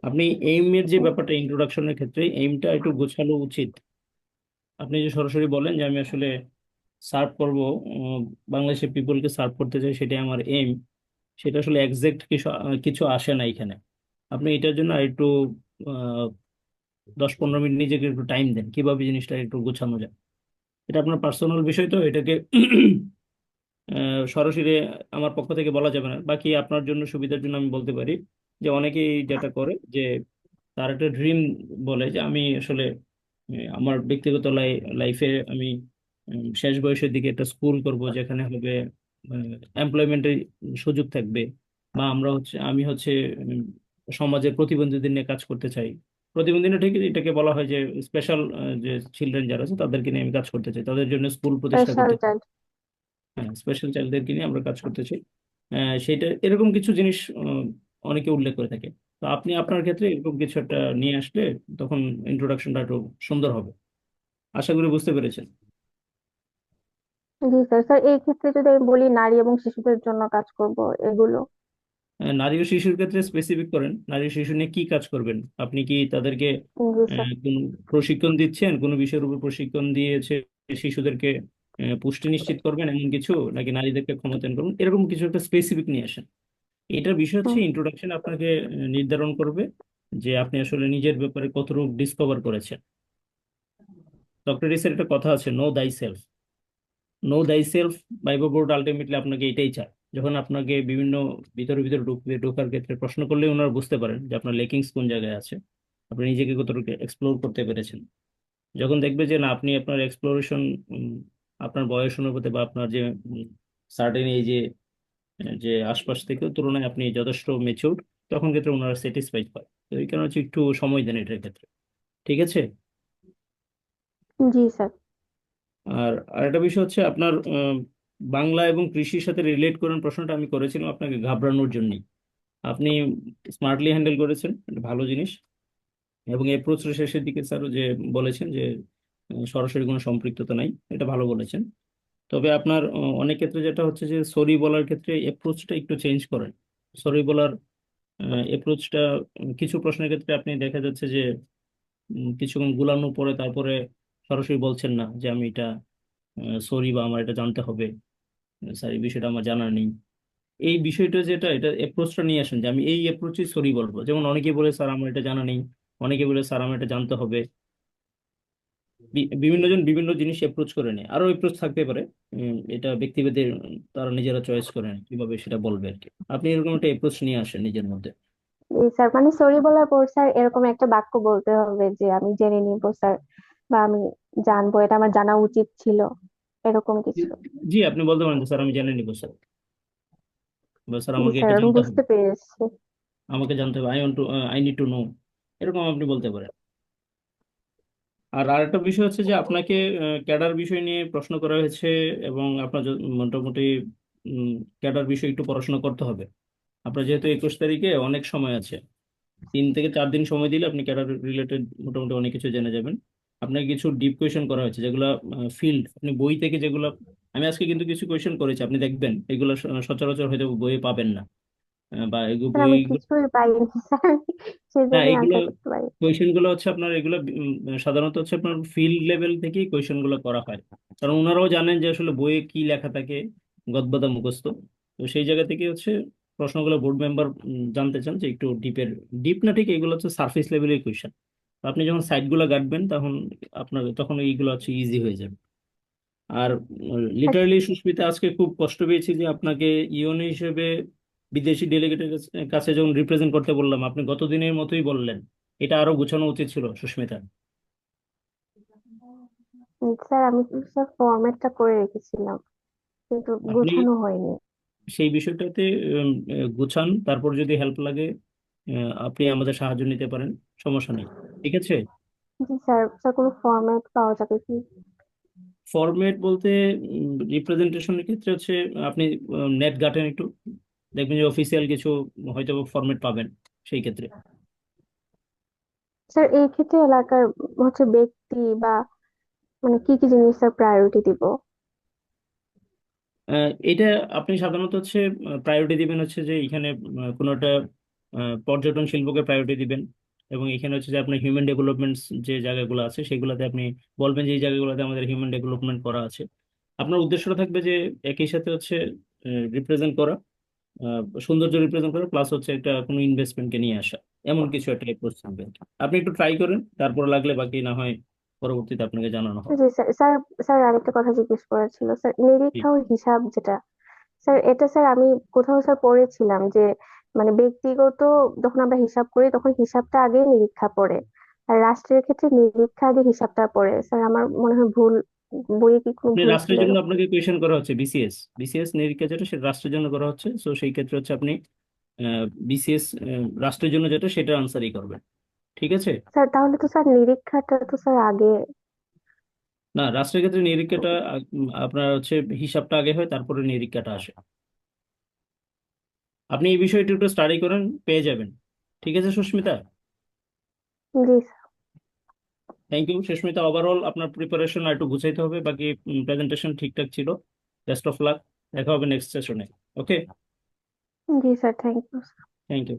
আপনি এইমের যে ব্যাপারটা, ইন্ট্রোডাকশনের ক্ষেত্রে এইমটা একটু গোছানো উচিত। আপনি যে সরাসরি বলেন যে আমি আসলে সার্ভ করব, বাংলাদেশের পিপলকে সার্ভ করতে চাই, সেটাই আমার এইম, সেটা আসলে এক্সাক্ট কিছু কিছু আসে না এখানে। আপনি এটার জন্য একটু 10-15 মিনিট নিজেকে একটু টাইম দেন, কিভাবে জিনিসটা একটু গোছানো যায়। এটা আপনার পার্সোনাল বিষয়, তো এটাকে সরাসরি আমার পক্ষ থেকে বলা যাবে না। বাকি আপনার জন্য সুবিধার জন্য আমি বলতে পারি যে অনেকেই যেটা করে যে তার একটা ড্রিম বলে যে আমি আসলে আমার ব্যক্তিগত লাইফে আমি শেষ বয়সের দিকে একটা স্কুল করব যেখানে হবে এমপ্লয়মেন্টের সুযোগ থাকবে, বা আমি হচ্ছে উম, সমাজের প্রতিবন্ধীদের নিয়ে কাজ করতে চাই। প্রতিবন্ধী না, ঠিক এটাকে বলা হয় যে স্পেশাল, যে চিলড্রেন যারা আছে তাদেরকে নিয়ে আমি কাজ করতে চাই, তাদের জন্য স্কুল প্রতিষ্ঠা স্পেশাল করতে চাই। চাইল্ড। হ্যাঁ, স্পেশাল চাইল্ডদেরকে নিয়ে আমরা কাজ করতে চাই। সেটা এরকম কিছু জিনিস অনেকে উল্লেখ করে থাকে। তো আপনি আপনার ক্ষেত্রে এরকম কিছু একটা নিয়ে আসলে তখন ইন্ট্রোডাকশনটা একটু সুন্দর হবে। আশা করি বুঝতে পেরেছেন। জি স্যার। স্যার এই ক্ষেত্রে যদি আমি বলি নারী এবং শিশুদের জন্য কাজ করব এগুলো। নারী ও শিশুর ক্ষেত্রে স্পেসিফিক করেন, নারী ও শিশু নিয়ে কি কাজ করবেন? আপনি কি তাদেরকে জি স্যার। কোনো প্রশিক্ষণ দিচ্ছেন, কোনো বিষয়ের উপর প্রশিক্ষণ দিয়েছে শিশুদেরকে পুষ্টি নিশ্চিত করবেন এমন কিছু, নাকি নারীদেরকে ক্ষমতায়ন করবেন, এরকম কিছু একটা স্পেসিফিক নিয়ে আসেন। এটার বিষয় হচ্ছে হুম। ইন্ট্রোডাকশন আপনাকে নির্ধারণ করবে যে আপনি আসলে নিজের ব্যাপারে কতটুকু ডিসকভার করেছেন। সক্রেটিসের একটা কথা আছে, নো দাই সেলফ। নো দাই সেলফ বাইবেল বোর্ড আলটিমেটলি আপনাকে এটাই চায়। যখন আপনাকে বিভিন্ন ভিতরে ভিতরে ঢোকার ক্ষেত্রে প্রশ্ন করলে ওনারা বুঝতে পারেন যে আপনার লেকিংস কোন জায়গায় আছে, আপনি নিজেকে কতটুকু এক্সপ্লোর করতে পেরেছেন। যখন দেখবে যে না, আপনি আপনার এক্সপ্লোরেশন আপনার বয়স অনুপাতে বা আপনার যে সার্টেন এই যে যে আশপাশ থেকে তুলনায় আপনি যথেষ্ট মেচিউর, তখন ক্ষেত্রে ওনারা স্যাটিসফাইড হয়। তো এই কারণে হচ্ছে একটু সময় দেন এটার ক্ষেত্রে। ঠিক আছে। জি স্যার। আর আরেকটা বিষয় হচ্ছে আপনার বাংলা এবং কৃষির সাথে রিলেট করেন প্রশ্নটা আমি করেছিলাম আপনাকে ঘাবড়ানোর জন্য। আপনি স্মার্টলি হ্যান্ডেল করেছেন, এটা ভালো জিনিস। এবং অ্যাপ্রোচের শেষের দিকে স্যার যে বলেছেন যে সরাসরি কোনো সম্পৃক্ততা নাই, এটা ভালো বলেছেন। তবে আপনার অনেক ক্ষেত্রে যেটা হচ্ছে যে সরি বলার ক্ষেত্রে অ্যাপ্রোচটা একটু চেঞ্জ করেন। সরি বলার অ্যাপ্রোচটা কিছু প্রশ্নের ক্ষেত্রে আপনি দেখা যাচ্ছে যে কিছুক্ষণ গুলানোর পরে তারপরে সরাসরি বলছেন না যে আমি এটা সরি, বা আমার এটা জানতে হবে, স্যার এই বিষয়টা আমার জানা নেই। এই বিষয়টা যেটা, এটা অ্যাপ্রোচটা নিয়ে আসেন যে আমি এই অ্যাপ্রোচে সরি বলবো। যেমন অনেকে বলে স্যার আমার এটা জানা নেই, অনেকে বলে স্যার আমার এটা জানতে হবে। বিভিন্ন জন বিভিন্ন জিনিস অ্যাপ্রোচ করে নেয়, আরো অ্যাপ্রোচ থাকতে পারে। এটা ব্যক্তিভেদের, তারা নিজেরা চয়েস করে নেয় কিভাবে সেটা বলবে আর কি। আপনি এরকম একটা অ্যাপ্রোচ নিয়ে আসেন নিজের মধ্যে। জি স্যার, মানে সরি বলার পর স্যার এরকম একটা বাক্য বলতে হবে যে আমি জেনে নিব স্যার, বা আমি জানবো, এটা আমার জানা উচিত ছিল, এরকম কিছু। জি, আপনি বলতে পারেন যে স্যার আমি জেনে নিবো স্যার, বা স্যার জি আমাকে স্যার, এটা আমি জানতে হবে, বুঝতে পেরেছি। আমাকে জানতে হবে, আই নিড টু নো, এরকম আপনি বলতে পারেন। আর আরেকটা বিষয় হচ্ছে যে আপনাকে ক্যাডার বিষয় নিয়ে প্রশ্ন করা হয়েছে, এবং আপনার মোটামুটি ক্যাডার বিষয় একটু পড়াশোনা করতে হবে। আপনার যেহেতু 21 তারিখে অনেক সময় আছে, 3 থেকে 4 দিন সময় দিলে আপনি ক্যাডার রিলেটেড মোটামুটি অনেক কিছু জেনে যাবেন। আপনাকে কিছু ডিপ কোয়েশন করা হয়েছে যেগুলো ফিল্ড, আপনি বই থেকে যেগুলো, আমি আজকে কিন্তু কিছু কোয়েশন করেছি, আপনি দেখবেন এগুলো সচরাচর হয়তো বইয়ে পাবেন না। বা এগুলো স্যার বই, আমি কিছুই পাইনি স্যার, না সেজন্যই এগুলো আনসার করতে পারি। কোয়েশ্চেন গুলো হচ্ছে আপনার এগুলো সাধারণত হচ্ছে আপনার ফিল্ড লেভেল থেকেই কোয়েশ্চেন গুলো করা হয়। কারণ ওনারাও জানেন যে আসলে বইয়ে কি লেখা থাকে, গদবাদা মুখস্থ। তো সেই জায়গা থেকে হচ্ছে প্রশ্নগুলো বোর্ড মেম্বার জানতে চান যে একটু ডিপ না, ঠিক এগুলো হচ্ছে সারফেস লেভেলের কোয়েশ্চেন। আপনি যখন সাইড গুলো গাঁটবেন তখন তখন এইগুলো হচ্ছে ইজি হয়ে যাবে। আর আচ্ছা। লিটারালি সুস্মিতা, আজকে খুব কষ্ট পেয়েছি যে আপনাকে ইউএনও হিসেবে বিদেশি ডেলিগেটের কাছে যখন রিপ্রেজেন্ট করতে বললাম, আপনি গত দিনের মতোই বললেন। এটা আরো গোছানো উচিত ছিল সুস্মিতা। স্যার আমি তো স্যার ফরম্যাটটা করে রেখেছিলাম, কিন্তু আপনি গোছানো হয়নি। সেই বিষয়টাতে গুছান, তারপর যদি হেল্প লাগে আপনি আমাদের সাহায্য নিতে পারেন, সমস্যা নেই। ঠিক আছে। জি স্যার। স্যার কোনো ফরম্যাট পাওয়া যাবে কি? ফরম্যাট বলতে রিপ্রেজেন্টেশনের ক্ষেত্রে হচ্ছে আপনি নেট ঘাটেন একটু, দেখবেন যে অফিসিয়াল কিছু হয়তো ফরম্যাট পাবেন সেই ক্ষেত্রে। স্যার এই ক্ষেত্রে এলাকার হচ্ছে ব্যক্তি বা মানে কি কি জিনিস স্যার প্রায়োরিটি দিব? এটা আপনি সাধারণত হচ্ছে প্রায়োরিটি দিবেন হচ্ছে যে এখানে কোনো একটা পর্যটন শিল্পকে প্রায়োরিটি দিবেন, এবং এখানে হচ্ছে যে আপনার হিউম্যান ডেভেলপমেন্ট যে জায়গাগুলো আছে সেগুলোতে আপনি বলবেন যে এই জায়গাগুলোতে আমাদের হিউম্যান ডেভেলপমেন্ট করা আছে। আপনার উদ্দেশ্যটা থাকবে যে একই সাথে হচ্ছে রিপ্রেজেন্ট করা, সৌন্দর্য রিপ্রেজেন্ট করা, প্লাস হচ্ছে একটা কোনো ইনভেস্টমেন্টকে নিয়ে আসা, এমন কিছু একটা অ্যাপ্রোচ থাকবে। আপনি একটু ট্রাই করেন, তারপর লাগলে বাকি না হয় পরবর্তীতে আপনাকে জানানো হবে। জি স্যার। স্যার স্যার আরেকটা কথা জিজ্ঞেস করার ছিল স্যার, জি। নিরীক্ষা ও হিসাব যেটা, স্যার এটা স্যার আমি কোথাও স্যার পড়েছিলাম যে মানে ব্যক্তিগত যখন আমরা হিসাব করি তখন হিসাবটা আগে নিরীক্ষা পড়ে, আর রাষ্ট্রের ক্ষেত্রে নিরীক্ষা আগে হিসাবটা পড়ে। স্যার আমার মনে হয় ভুল, বইয়ে কি কোনো আপনি ভুল ছিল রাষ্ট্রের জন্য এরকম? আপনাকে কোয়েশন করা হচ্ছে বিসিএস, বিসিএস নিরীক্ষা যেটা সেটা রাষ্ট্রের জন্য করা হচ্ছে, তো সেই ক্ষেত্রে হচ্ছে আপনি বিসিএস রাষ্ট্রের জন্য যেটা সেটা আনসারই করবেন। ঠিক আছে। স্যার তাহলে তো স্যার নিরীক্ষাটা তো স্যার আগে। না, রাষ্ট্রের ক্ষেত্রে নিরীক্ষাটা আপনার হচ্ছে হিসাবটা আগে হয়, তারপরে নিরীক্ষাটা আসে। আপনি এই বিষয়টি একটু স্টাডি করেন, পেয়ে যাবেন। ঠিক আছে সুস্মিতা। জি থ্যাংক ইউ সুস্মিতা। ওভারঅল আপনার প্রিপারেশন আর একটু গুছাইতে হবে, বাকি প্রেজেন্টেশন ঠিকঠাক ছিল। Best of luck. দেখা হবে নেক্সট সেশনে। ওকে। জি sir, thank you. Thank you.